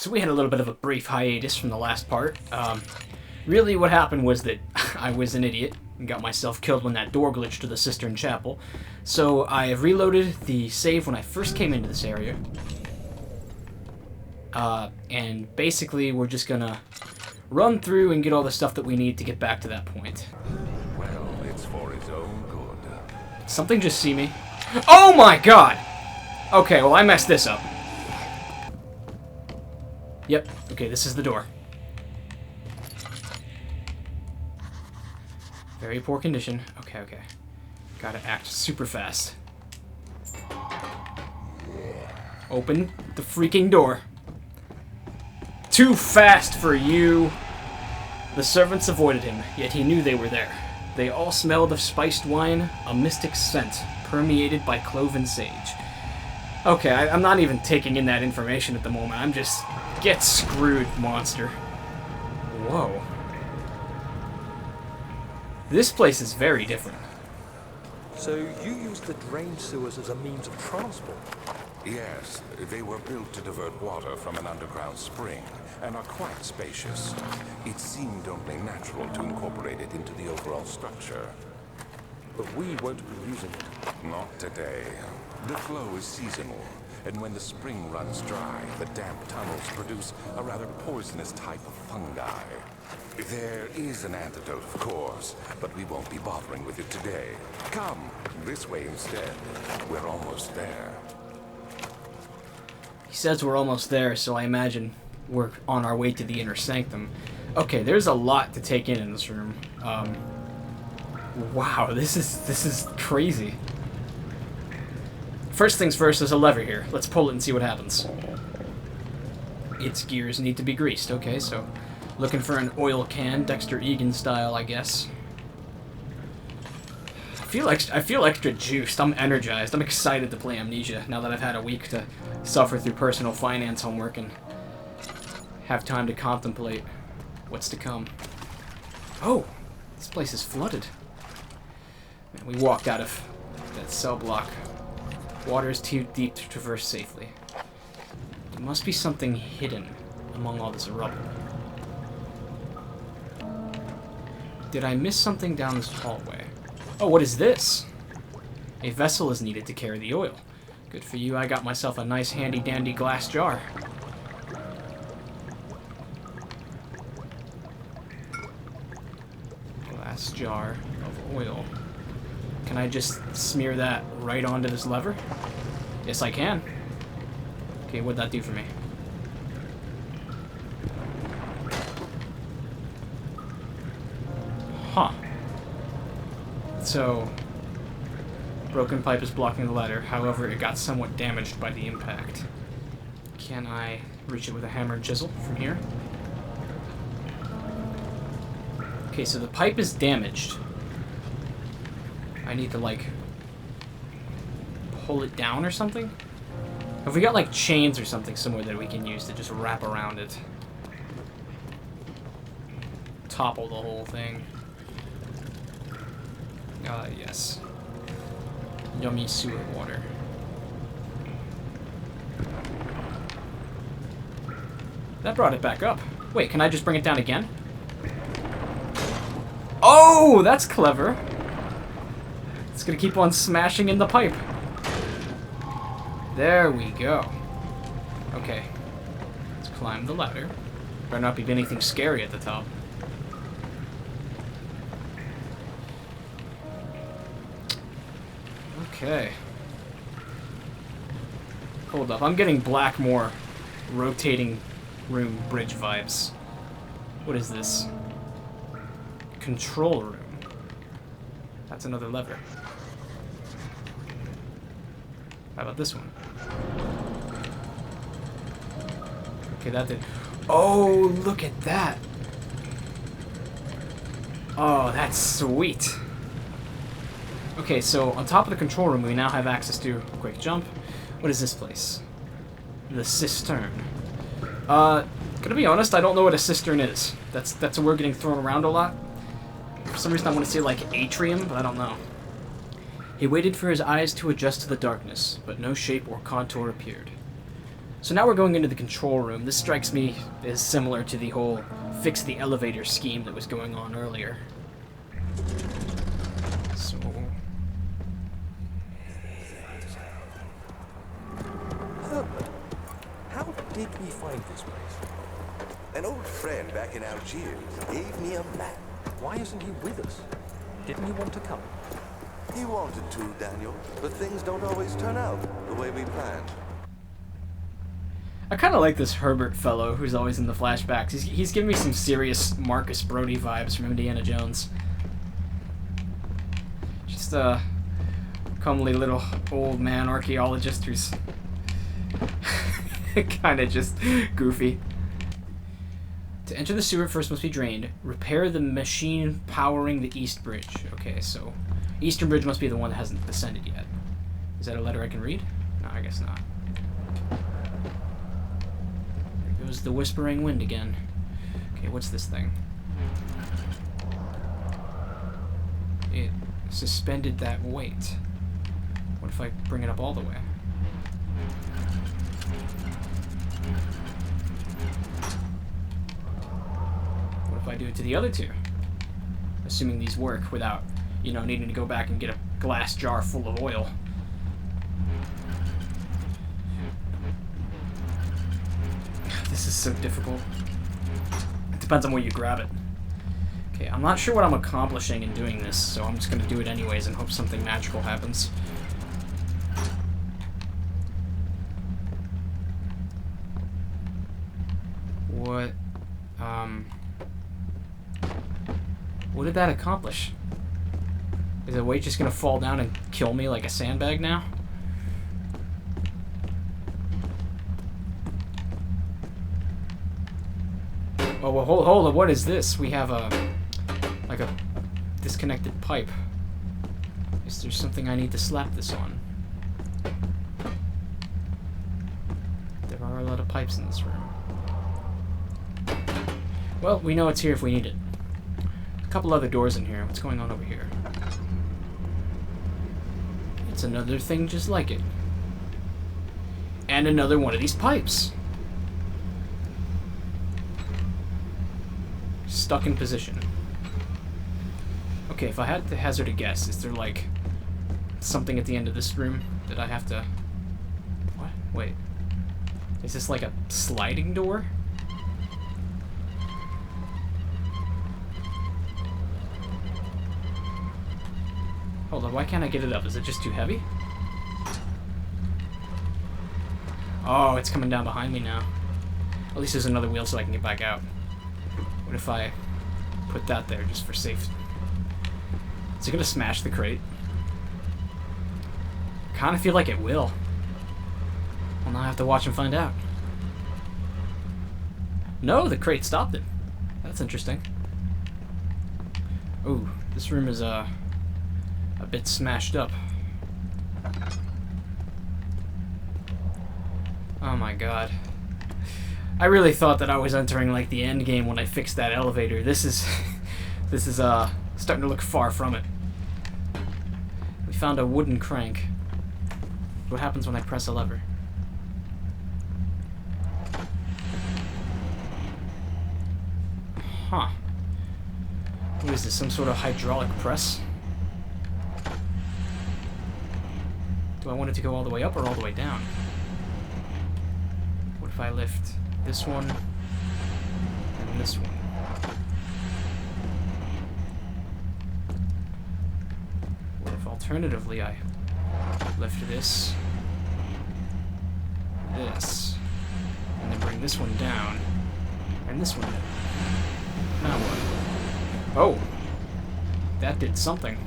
So we had a little bit of a brief hiatus from the last part. Really what happened was that I was an idiot and got myself killed when that door glitched to the Cistern Chapel. So I have reloaded the save when I first came into this area. And basically we're just gonna run through and get all the stuff that we need to get back to that point. Well, it's for his own good. Did something just see me? Oh my god! Okay, well I messed this up. Yep, okay, this is the door. Very poor condition. Okay, okay. Gotta act super fast. Open the freaking door. Too fast for you! The servants avoided him, yet he knew they were there. They all smelled of spiced wine, a mystic scent, permeated by cloven sage. Okay, I'm not even taking in that information at the moment. I'm just... Get screwed, monster. Whoa. This place is very different. So you used the drain sewers as a means of transport? Yes, they were built to divert water from an underground spring and are quite spacious. It seemed only natural to incorporate it into the overall structure. But we won't be using it. Not today. The flow is seasonal, and when the spring runs dry, the damp tunnels produce a rather poisonous type of fungi. There is an antidote, of course, but we won't be bothering with it today. Come, this way instead. We're almost there. He says we're almost there, so I imagine we're on our way to the inner sanctum. Okay, there's a lot to take in this room. Wow, this is crazy. First things first, there's a lever here. Let's pull it and see what happens. Its gears need to be greased. Okay, so looking for an oil can, Dexter Egan style, I guess. I feel extra juiced. I'm energized. I'm excited to play Amnesia now that I've had a week to suffer through personal finance homework and have time to contemplate what's to come. Oh, this place is flooded. Man, we walked out of that cell block. Water is too deep to traverse safely. There must be something hidden among all this rubble. Did I miss something down this hallway? Oh, what is this? A vessel is needed to carry the oil. Good for you, I got myself a nice handy-dandy glass jar. Glass jar of oil. Can I just smear that right onto this lever? Yes, I can. Okay, what'd that do for me? Huh. So, broken pipe is blocking the ladder. However, it got somewhat damaged by the impact. Can I reach it with a hammer and chisel from here? Okay, so the pipe is damaged. I need to, like, pull it down or something? Have we got, like, chains or something somewhere that we can use to just wrap around it? Topple the whole thing. Yes. Yummy sewer water. That brought it back up. Wait, can I just bring it down again? Oh, that's clever. It's gonna keep on smashing in the pipe. There we go. Okay. Let's climb the ladder. Better not be anything scary at the top. Okay. Hold up. I'm getting Blackmore rotating room bridge vibes. What is this? Control room. That's another lever. How about this one? Okay, that did... Oh, look at that! Oh, that's sweet! Okay, so on top of the control room, we now have access to a quick jump. What is this place? The Cistern. Gonna be honest, I don't know what a cistern is. That's a word getting thrown around a lot. For some reason I want to say, like, atrium, but I don't know. He waited for his eyes to adjust to the darkness, but no shape or contour appeared. So now we're going into the control room. This strikes me as similar to the whole fix the elevator scheme that was going on earlier. So... Herbert, how did we find this place? An old friend back in Algiers gave me a map. Why isn't he with us? Didn't he want to come? He wanted to, Daniel, but things don't always turn out the way we planned. I kind of like this Herbert fellow who's always in the flashbacks. He's giving me some serious Marcus Brody vibes from Indiana Jones. Just a comely little old man archaeologist who's kind of just goofy. To enter the sewer, first must be drained. Repair the machine powering the East Bridge. Okay, so Eastern Bridge must be the one that hasn't descended yet. Is that a letter I can read? No, I guess not. There goes the whispering wind again. Okay, what's this thing? It suspended that weight. What if I bring it up all the way? What if I do it to the other two? Assuming these work without, you know, needing to go back and get a glass jar full of oil. This is so difficult. It depends on where you grab it. Okay, I'm not sure what I'm accomplishing in doing this, so I'm just gonna do it anyways and hope something magical happens. What did that accomplish? Is the weight just gonna fall down and kill me like a sandbag now? Oh, well, hold on, what is this? We have like a disconnected pipe. Is there something I need to slap this on? There are a lot of pipes in this room. Well, we know it's here if we need it. A couple other doors in here. What's going on over here? It's another thing just like it. And another one of these pipes. Stuck in position. Okay, if I had to hazard a guess, is there like something at the end of this room that I have to... What? Wait. Is this like a sliding door? Hold on, why can't I get it up? Is it just too heavy? Oh, it's coming down behind me now. At least there's another wheel so I can get back out. What if I put that there just for safety? Is it gonna smash the crate? Kinda feel like it will. I'll now have to watch and find out. No, the crate stopped it. That's interesting. Ooh, this room is a bit smashed up. Oh my god. I really thought that I was entering like the end game when I fixed that elevator. This is starting to look far from it. We found a wooden crank. What happens when I press a lever? Huh. What is this, some sort of hydraulic press? Do I want it to go all the way up or all the way down? What if I lift this one and this one? What if alternatively I lift this, and then bring this one down, and this one down? Now what? Oh! That did something.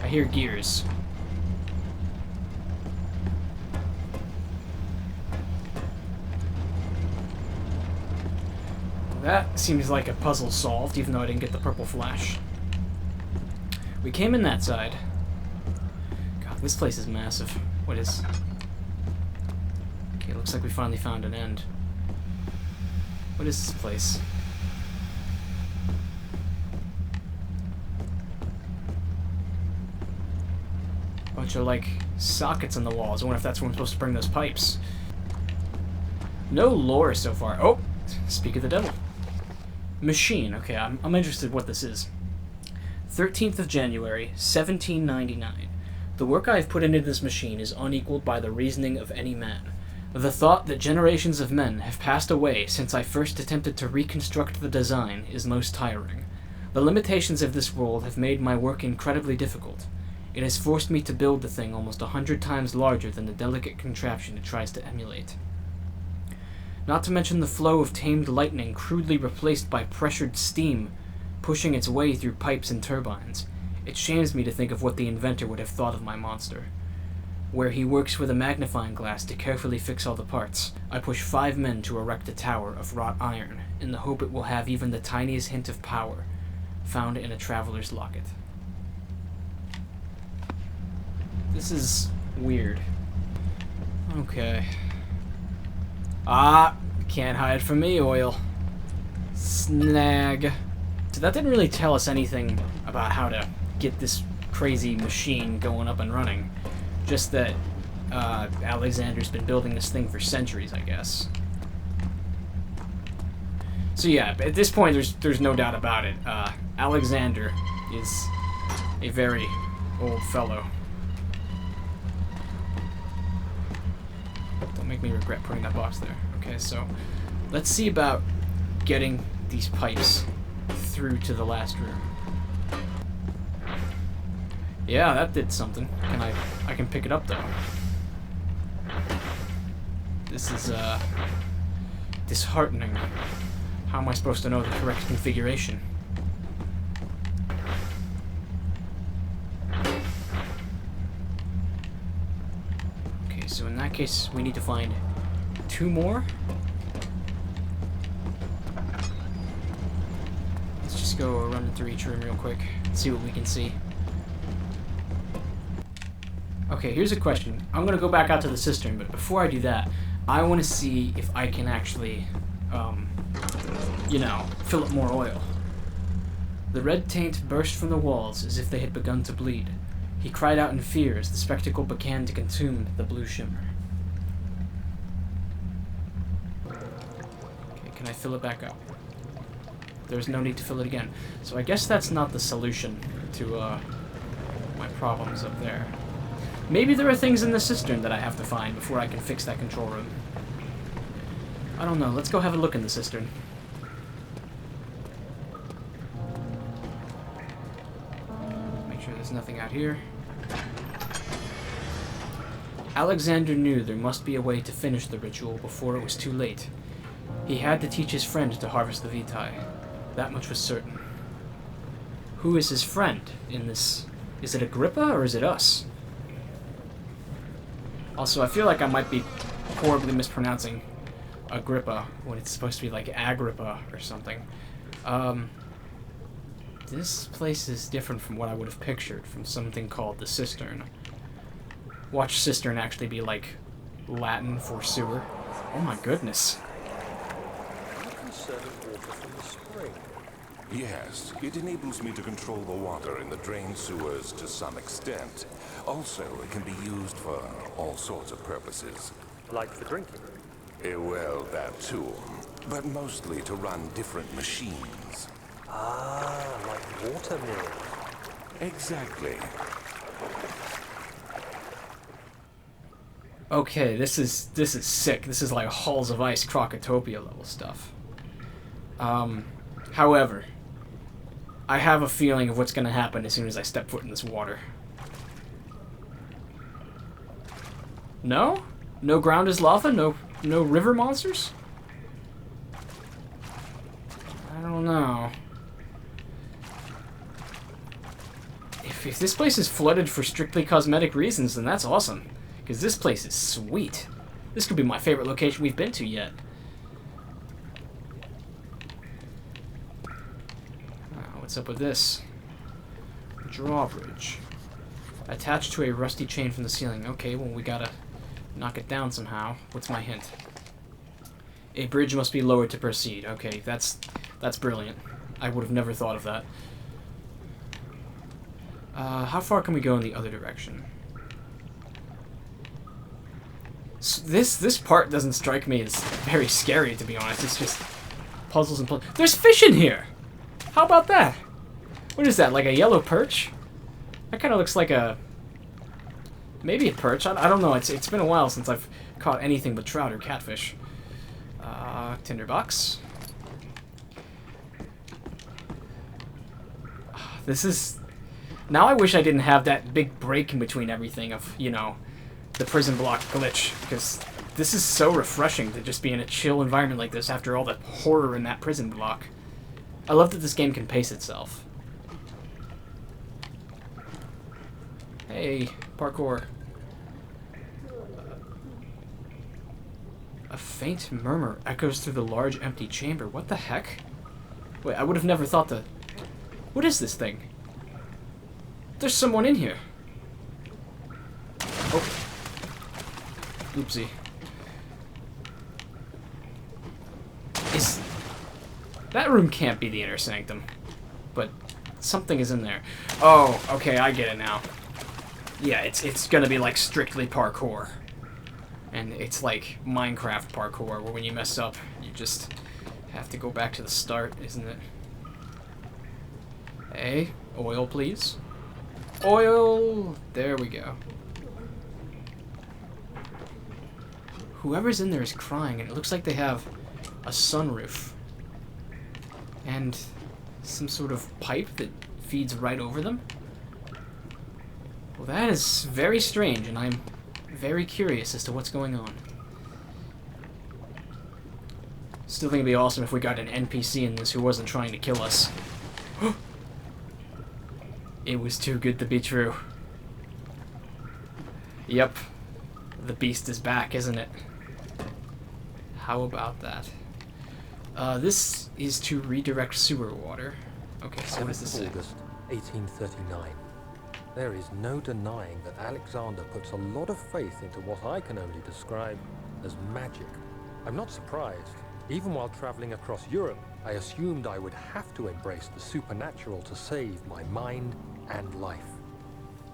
I hear gears. That seems like a puzzle solved, even though I didn't get the purple flash. We came in that side. God, this place is massive. What is... Okay, looks like we finally found an end. What is this place? bunch of, like, sockets in the walls. I wonder if that's where I'm supposed to bring those pipes. No lore so far. Oh! Speak of the devil. Machine. Okay, I'm interested what this is. 13th of January, 1799. The work I have put into this machine is unequaled by the reasoning of any man. The thought that generations of men have passed away since I first attempted to reconstruct the design is most tiring. The limitations of this world have made my work incredibly difficult. It has forced me to build the thing almost 100 times larger than the delicate contraption it tries to emulate. Not to mention the flow of tamed lightning crudely replaced by pressured steam, pushing its way through pipes and turbines. It shames me to think of what the inventor would have thought of my monster. Where he works with a magnifying glass to carefully fix all the parts, I push 5 men to erect a tower of wrought iron, in the hope it will have even the tiniest hint of power, found in a traveler's locket. This is weird. Okay. Ah, can't hide from me, oil. Snag. So that didn't really tell us anything about how to get this crazy machine going up and running. Just that Alexander's been building this thing for centuries, I guess. So yeah, at this point, there's no doubt about it. Alexander is a very old fellow. Don't make me regret putting that box there. Okay, so let's see about getting these pipes through to the last room. Yeah, that did something. I can pick it up though. This is disheartening. How am I supposed to know the correct configuration? Okay, so in that case, we need to find 2 more. Let's just go run through each room real quick and see what we can see. Okay, here's a question. I'm going to go back out to the cistern, but before I do that, I want to see if I can actually, you know, fill up more oil. The red taint burst from the walls as if they had begun to bleed. He cried out in fear as the spectacle began to consume the blue shimmer. Okay, can I fill it back up? There's no need to fill it again. So I guess that's not the solution to, my problems up there. Maybe there are things in the cistern that I have to find before I can fix that control room. I don't know. Let's go have a look in the cistern. Make sure there's nothing out here. Alexander knew there must be a way to finish the ritual before it was too late. He had to teach his friend to harvest the vitae. That much was certain. Who is his friend in this? Is it Agrippa or is it us? Also, I feel like I might be horribly mispronouncing Agrippa when it's supposed to be like Agrippa or something. This place is different from what I would have pictured from something called the Cistern. Watch Cistern actually be like Latin for sewer. Oh my goodness. You can serve water from the spring. Yes, it enables me to control the water in the drain sewers to some extent. Also, it can be used for all sorts of purposes. Like for drinking. Well, that too. But mostly to run different machines. Ah, like water mills. Exactly. Okay, this is sick. This is like Halls of Ice Crocotopia level stuff. However, I have a feeling of what's going to happen as soon as I step foot in this water. No? No ground is lava? No river monsters? I don't know. If this place is flooded for strictly cosmetic reasons, then that's awesome. Because this place is sweet. This could be my favorite location we've been to yet. What's up with this? Drawbridge. Attached to a rusty chain from the ceiling. Okay, well, we gotta knock it down somehow. What's my hint? A bridge must be lowered to proceed. Okay, that's brilliant. I would have never thought of that. How far can we go in the other direction? This part doesn't strike me as very scary, to be honest. It's just puzzles and puzzles. There's fish in here! How about that? What is that, like a yellow perch? That kind of looks like a... maybe a perch. I don't know. It's been a while since I've caught anything but trout or catfish. Tinderbox. This is... now I wish I didn't have that big break in between everything of, you know, the prison block glitch, because this is so refreshing to just be in a chill environment like this after all the horror in that prison block. I love that this game can pace itself. Hey, parkour. A faint murmur echoes through the large empty chamber. What the heck? Wait, I would have never thought to... what is this thing? There's someone in here. Oh. Oopsie. That room can't be the inner sanctum. But something is in there. Oh, okay, I get it now. Yeah, it's gonna be like strictly parkour. And it's like Minecraft parkour, where when you mess up, you just have to go back to the start, isn't it? Hey, oil, please. Oil! There we go. Whoever's in there is crying, and it looks like they have a sunroof. And some sort of pipe that feeds right over them. Well, that is very strange, and I'm very curious as to what's going on. Still think it'd be awesome if we got an NPC in this who wasn't trying to kill us. It was too good to be true. Yep. The beast is back, isn't it? How about that? This is to redirect sewer water. Okay, so what does this say? August 1839. There is no denying that Alexander puts a lot of faith into what I can only describe as magic. I'm not surprised. Even while traveling across Europe, I assumed I would have to embrace the supernatural to save my mind and life.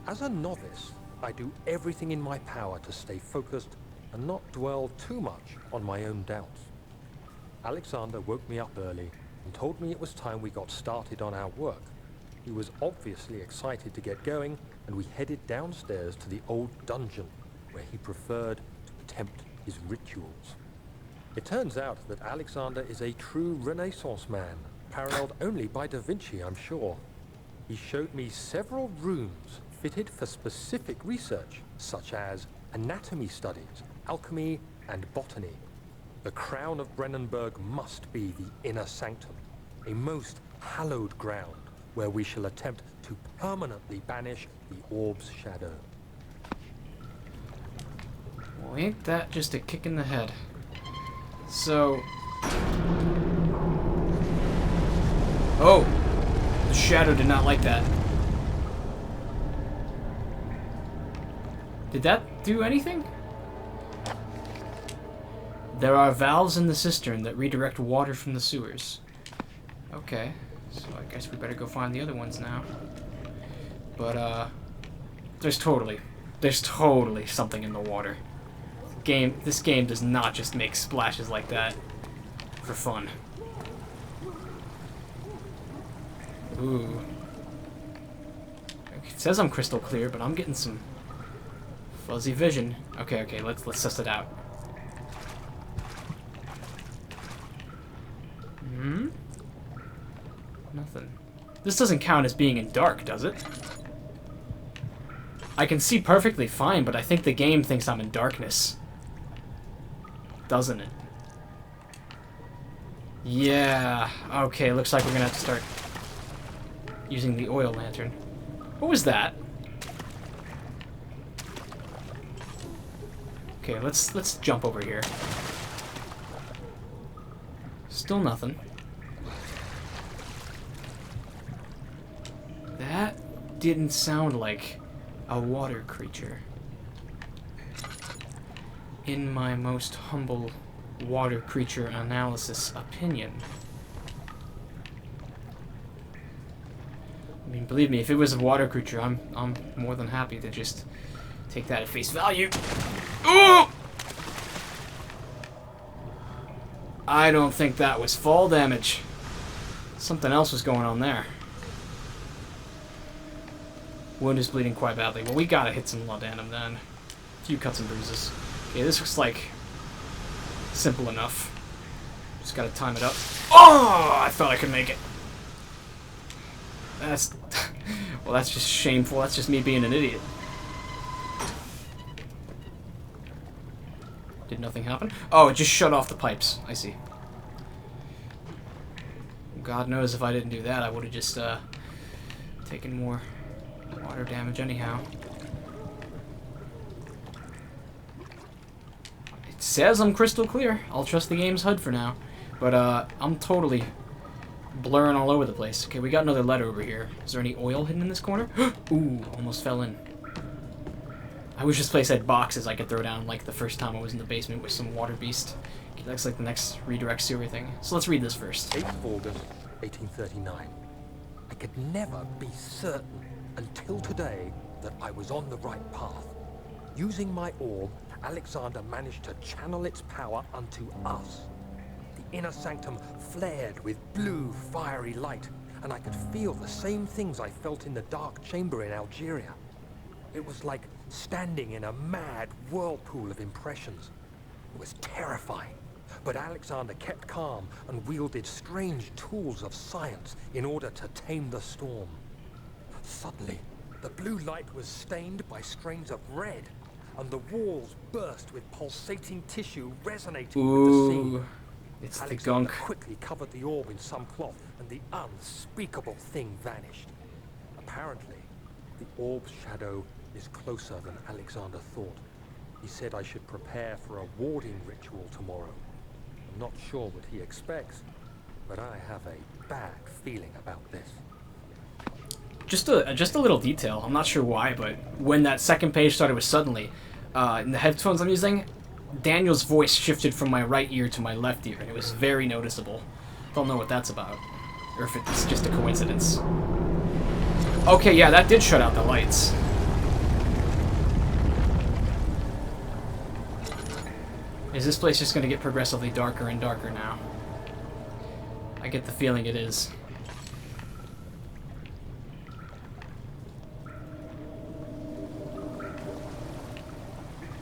As a novice, I do everything in my power to stay focused and not dwell too much on my own doubts. Alexander woke me up early and told me it was time we got started on our work. He was obviously excited to get going, and we headed downstairs to the old dungeon, where he preferred to attempt his rituals. It turns out that Alexander is a true Renaissance man, paralleled only by Da Vinci, I'm sure. He showed me several rooms fitted for specific research, such as anatomy studies, alchemy, and botany. The crown of Brennenberg must be the inner sanctum, a most hallowed ground, where we shall attempt to permanently banish the orb's shadow. Well, ain't that just a kick in the head? So... oh! The shadow did not like that. Did that do anything? There are valves in the cistern that redirect water from the sewers. Okay. So I guess we better go find the other ones now. But, there's totally something in the water. This game does not just make splashes like that for fun. Ooh. It says I'm crystal clear, but I'm getting some fuzzy vision. Okay, let's suss it out. Nothing. This doesn't count as being in dark, does it? I can see perfectly fine, but I think the game thinks I'm in darkness. Doesn't it? Yeah. Okay, looks like we're gonna have to start using the oil lantern. What was that? Okay, let's jump over here. Still nothing. That didn't sound like a water creature. In my most humble water creature analysis opinion. I mean, believe me, if it was a water creature, I'm more than happy to just take that at face value. Ooh! I don't think that was fall damage. Something else was going on there. Wound is bleeding quite badly. Well, we gotta hit some laudanum then. A few cuts and bruises. Okay, this looks like simple enough. Just gotta time it up. Oh! I thought I could make it. That's... well, that's just shameful. That's just me being an idiot. Did nothing happen? Oh, it just shut off the pipes. I see. God knows if I didn't do that, I would have just taken more water damage anyhow. It says I'm crystal clear. I'll trust the game's HUD for now. But I'm totally blurring all over the place. Okay, we got another letter over here. Is there any oil hidden in this corner? Ooh, almost fell in. I wish this place had boxes I could throw down like the first time I was in the basement with some water beast. Okay, that's like the next redirect sewer thing. So let's read this first. 8th of August, 1839. I could never be certain until today that I was on the right path. Using my orb, Alexander managed to channel its power unto us. The inner sanctum flared with blue, fiery light, and I could feel the same things I felt in the dark chamber in Algeria. It was like standing in a mad whirlpool of impressions. It was terrifying, but Alexander kept calm and wielded strange tools of science in order to tame the storm. Suddenly, the blue light was stained by strains of red, and the walls burst with pulsating tissue resonating with the scene. It's Alexander the gunk. quickly covered the orb in some cloth, and the unspeakable thing vanished. Apparently, the orb's shadow is closer than Alexander thought. He said I should prepare for a warding ritual tomorrow. I'm not sure what he expects, but I have a bad feeling about this. Just a little detail. I'm not sure why, but when that second page started with suddenly, in the headphones I'm using, Daniel's voice shifted from my right ear to my left ear, and it was very noticeable. Don't know what that's about, or if it's just a coincidence. Okay, yeah, that did shut out the lights. Is this place just going to get progressively darker and darker now? I get the feeling it is.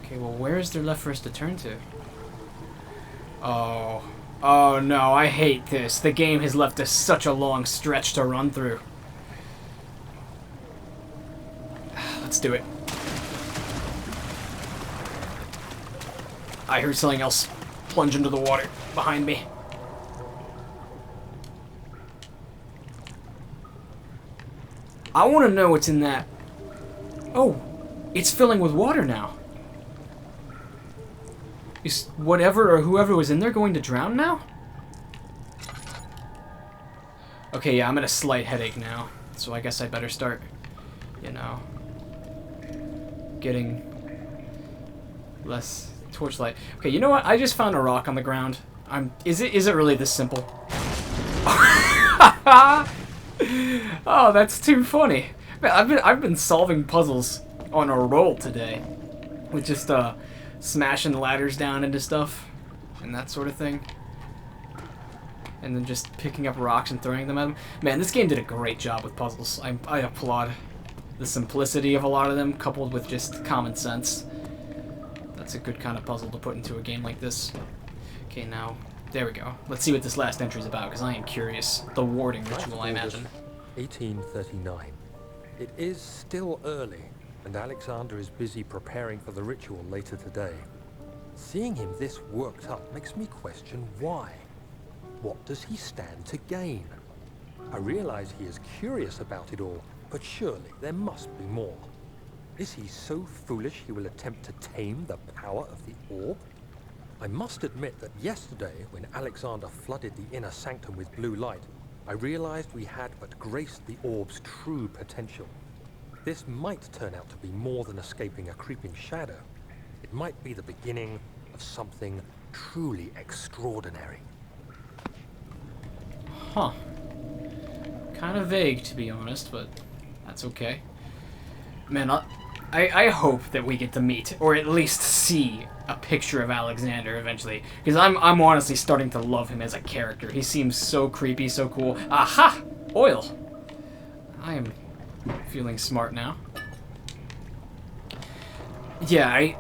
Okay, well, where is there left for us to turn to? Oh. Oh no, I hate this. The game has left us such a long stretch to run through. Let's do it. I heard something else plunge into the water behind me. I want to know what's in that. Oh, it's filling with water now. Is whatever or whoever was in there going to drown now? Okay, yeah, I'm at a slight headache now, so I guess I better start, you know, getting less torchlight. Okay, you know what? I just found a rock on the ground. Is it really this simple? Oh, that's too funny. Man, I've been solving puzzles on a roll today, with just smashing ladders down into stuff and that sort of thing, and then just picking up rocks and throwing them at them. Man, this game did a great job with puzzles. I applaud the simplicity of a lot of them, coupled with just common sense. That's a good kind of puzzle to put into a game like this. Okay, now, there we go. Let's see what this last entry is about, because I am curious. The warding ritual, I imagine. 1839. It is still early, and Alexander is busy preparing for the ritual later today. Seeing him this worked up makes me question why. What does he stand to gain? I realize he is curious about it all, but surely there must be more. Is he so foolish he will attempt to tame the power of the orb? I must admit that yesterday, when Alexander flooded the inner sanctum with blue light, I realized we had but graced the orb's true potential. This might turn out to be more than escaping a creeping shadow. It might be the beginning of something truly extraordinary. Huh. Kind of vague, to be honest, but that's okay. Man, I hope that we get to meet, or at least see, a picture of Alexander eventually. Because I'm honestly starting to love him as a character. He seems so creepy, so cool. Aha! Oil! I am feeling smart now. Yeah,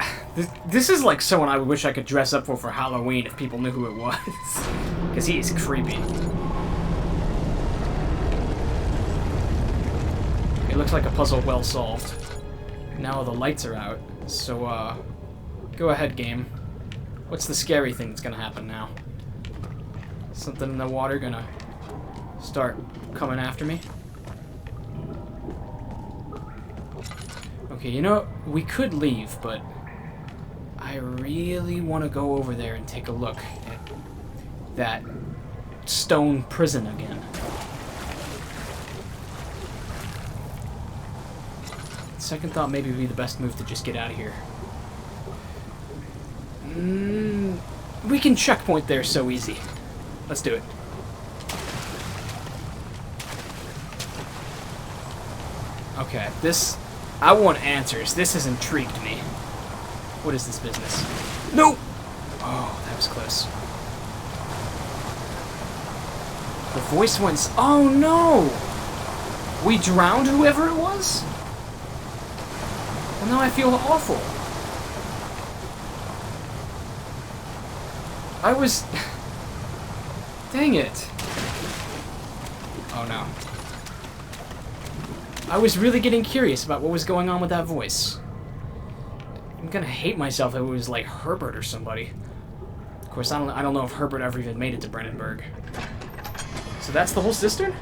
this is like someone I wish I could dress up for Halloween if people knew who it was. Because he is creepy. It looks like a puzzle well solved. Now the lights are out, so go ahead, game. What's the scary thing that's gonna happen now? Something in the water gonna start coming after me? Okay, you know, we could leave, but I really want to go over there and take a look at that stone prison again. Second thought, maybe it would be the best move to just get out of here. We can checkpoint there so easy. Let's do it. Okay, this... I want answers. This has intrigued me. What is this business? No! Oh, that was close. The voice went... Oh, no! We drowned whoever it was? Well, now I feel awful. I was... Dang it. Oh, no. I was really getting curious about what was going on with that voice. I'm gonna hate myself if it was like Herbert or somebody. Of course, I don't know if Herbert ever even made it to Brennenberg. So that's the whole cistern?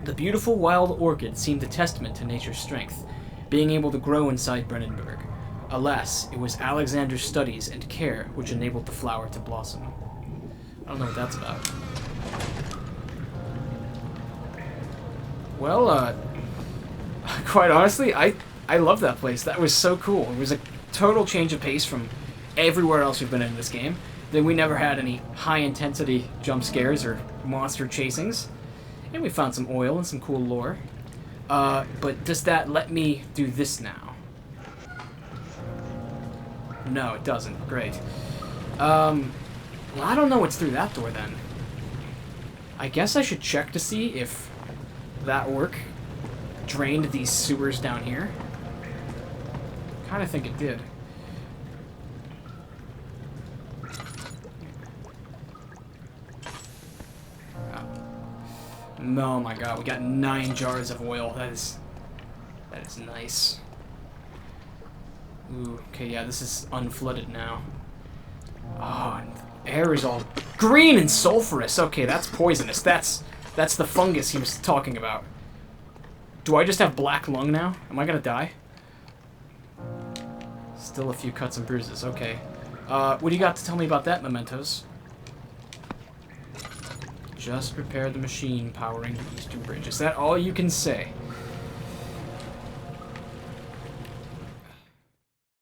The beautiful wild orchid seemed a testament to nature's strength, being able to grow inside Brennenberg. Alas, it was Alexander's studies and care which enabled the flower to blossom. I don't know what that's about. Well, quite honestly, I love that place. That was so cool. It was a total change of pace from everywhere else we've been in this game. Then we never had any high-intensity jump scares or monster chasings. And we found some oil and some cool lore. But does that let me do this now? No, it doesn't. Great. Well, I don't know what's through that door, then. I guess I should check to see if that work drained these sewers down here. Kind of think it did. Oh my god, we got 9 jars of oil. That is nice. Ooh, okay, yeah, this is unflooded now. Oh, and the air is all green and sulfurous. Okay, that's poisonous. That's the fungus he was talking about. Do I just have black lung now? Am I gonna die? Still a few cuts and bruises. Okay. What do you got to tell me about that, mementos? Just repair the machine powering the Eastern Bridge. Is that all you can say?